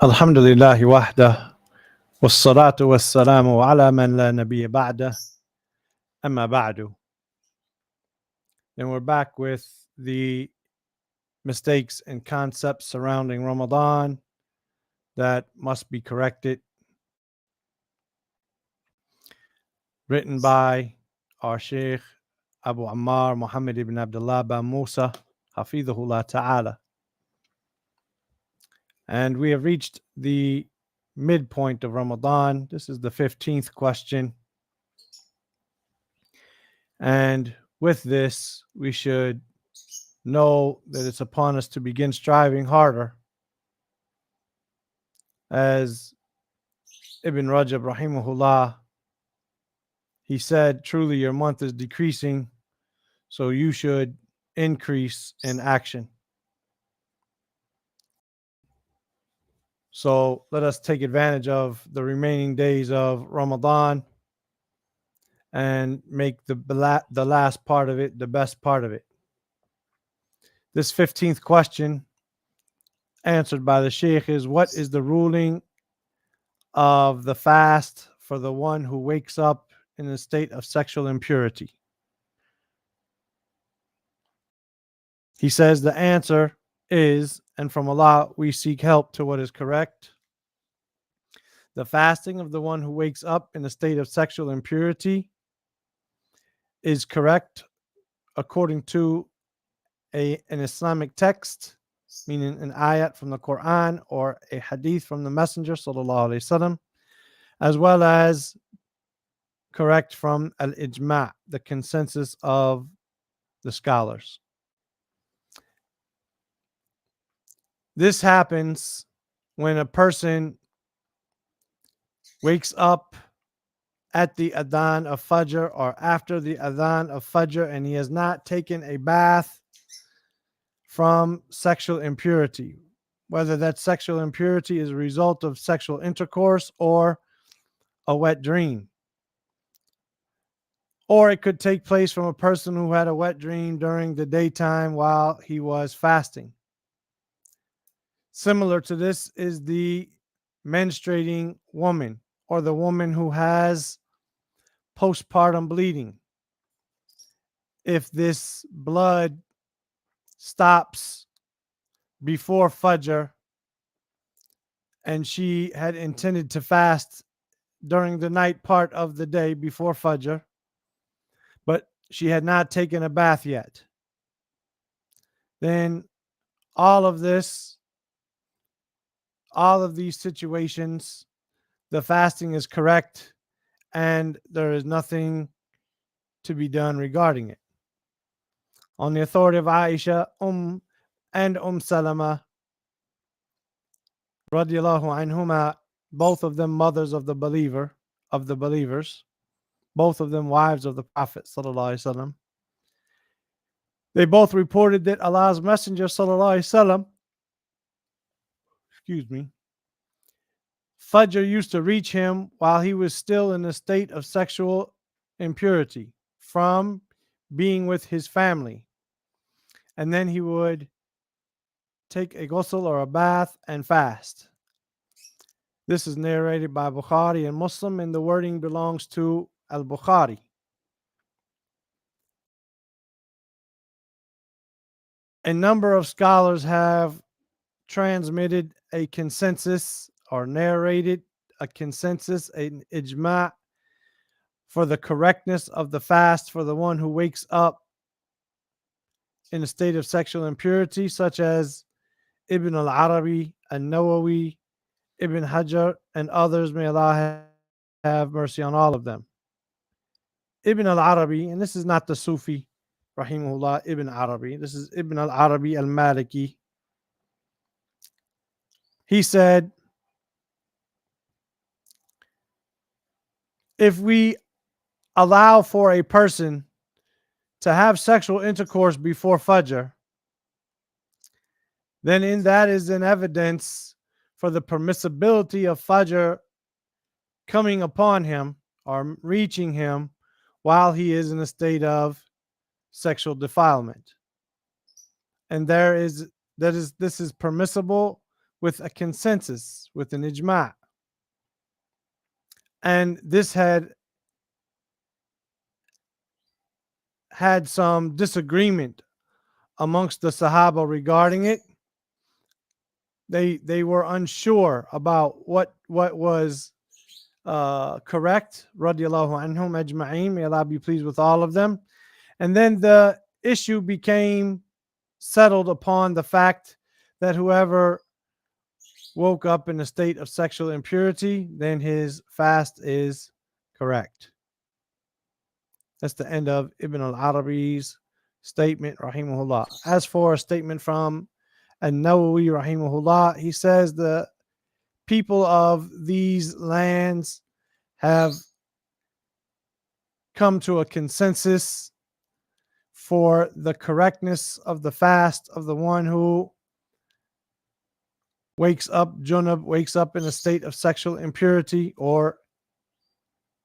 Alhamdulillahi wahda, wassalatu wassalamu ala man la nabiyya ba'da, amma ba'du. And we're back with the mistakes and concepts surrounding Ramadan that must be corrected, written by our Sheikh Abu Ammar Muhammad ibn Abdullah bin Musa, Hafidhullah Ta'ala. And we have reached the midpoint of Ramadan. This is the 15th question. And with this, we should know that it's upon us to begin striving harder. As Ibn Rajab rahimahullah, he said, truly your month is decreasing, so you should increase in action. So let us take advantage of the remaining days of Ramadan and make the last part of it the best part of it. This 15th question, answered by the Sheikh, is what is the ruling of the fast for the one who wakes up in a state of sexual impurity? He says the answer is, and from Allah we seek help to what is correct. The fasting of the one who wakes up in a state of sexual impurity is correct according to an Islamic text, meaning an ayat from the Quran or a hadith from the Messenger sallallahu alaihi wasallam, as well as correct from al-ijma', the consensus of the scholars. This happens when a person wakes up at the adhan of Fajr or after the adhan of Fajr and he has not taken a bath from sexual impurity, whether that sexual impurity is a result of sexual intercourse or a wet dream. Or it could take place from a person who had a wet dream during the daytime while he was fasting. Similar to this is the menstruating woman or the woman who has postpartum bleeding. If this blood stops before Fajr and she had intended to fast during the night part of the day before Fajr, but she had not taken a bath yet, then all of these situations, the fasting is correct and there is nothing to be done regarding it. On the authority of Aisha and Salama radiallahu anhuma, both of them mothers of the believers, both of them wives of the Prophet sallallahu alaihi wasallam, they both reported that Allah's Messenger sallallahu alaihi wasallam, Fajr used to reach him while he was still in a state of sexual impurity from being with his family. And then he would take a ghusl or a bath and fast. This is narrated by Bukhari and Muslim, and the wording belongs to al-Bukhari. A number of scholars have transmitted a consensus or narrated a consensus, an ijma' for the correctness of the fast for the one who wakes up in a state of sexual impurity, such as Ibn al-Arabi, al-Nawawi, Ibn Hajar, and others. May Allah have mercy on all of them. Ibn al-Arabi, and this is not the Sufi, rahimahullah, Ibn Arabi. This is Ibn al-Arabi al-Maliki. He said, if we allow for a person to have sexual intercourse before Fajr, then in that is an evidence for the permissibility of Fajr coming upon him or reaching him while he is in a state of sexual defilement. And this is permissible with a consensus, with an ijma'. And this had some disagreement amongst the Sahaba regarding it. They were unsure about what was correct, radiyallahu anhum ajma'een, may Allah be pleased with all of them. And then the issue became settled upon the fact that whoever woke up in a state of sexual impurity, then his fast is correct. That's the end of Ibn al-Arabi's statement, rahimahullah. As for a statement from An-Nawawi, rahimahullah, he says the people of these lands have come to a consensus for the correctness of the fast of the one who wakes up junub, wakes up in a state of sexual impurity, or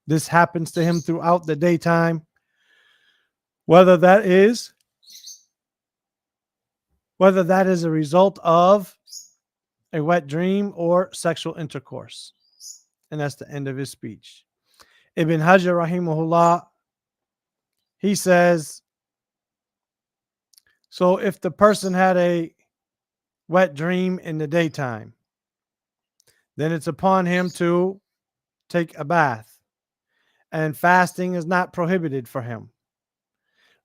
this happens to him throughout the daytime, whether that is a result of a wet dream or sexual intercourse. And that's the end of his speech. Ibn Hajar, rahimahullah, he says, so if the person had a wet dream in the daytime, then it's upon him to take a bath, and fasting is not prohibited for him.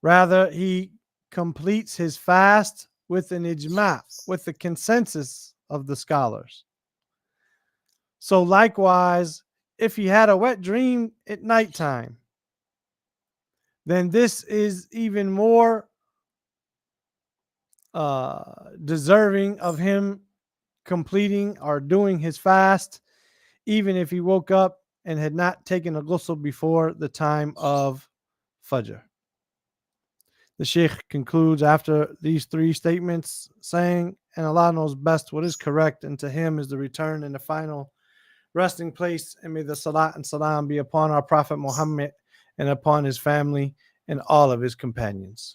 Rather, he completes his fast with an ijma', with the consensus of the scholars. So likewise, if he had a wet dream at nighttime, then this is even more deserving of him completing or doing his fast, even if he woke up and had not taken a ghusl before the time of Fajr. The Sheikh concludes after these three statements saying, and Allah knows best what is correct, and to him is the return and the final resting place, and may the salat and salam be upon our Prophet Muhammad and upon his family and all of his companions.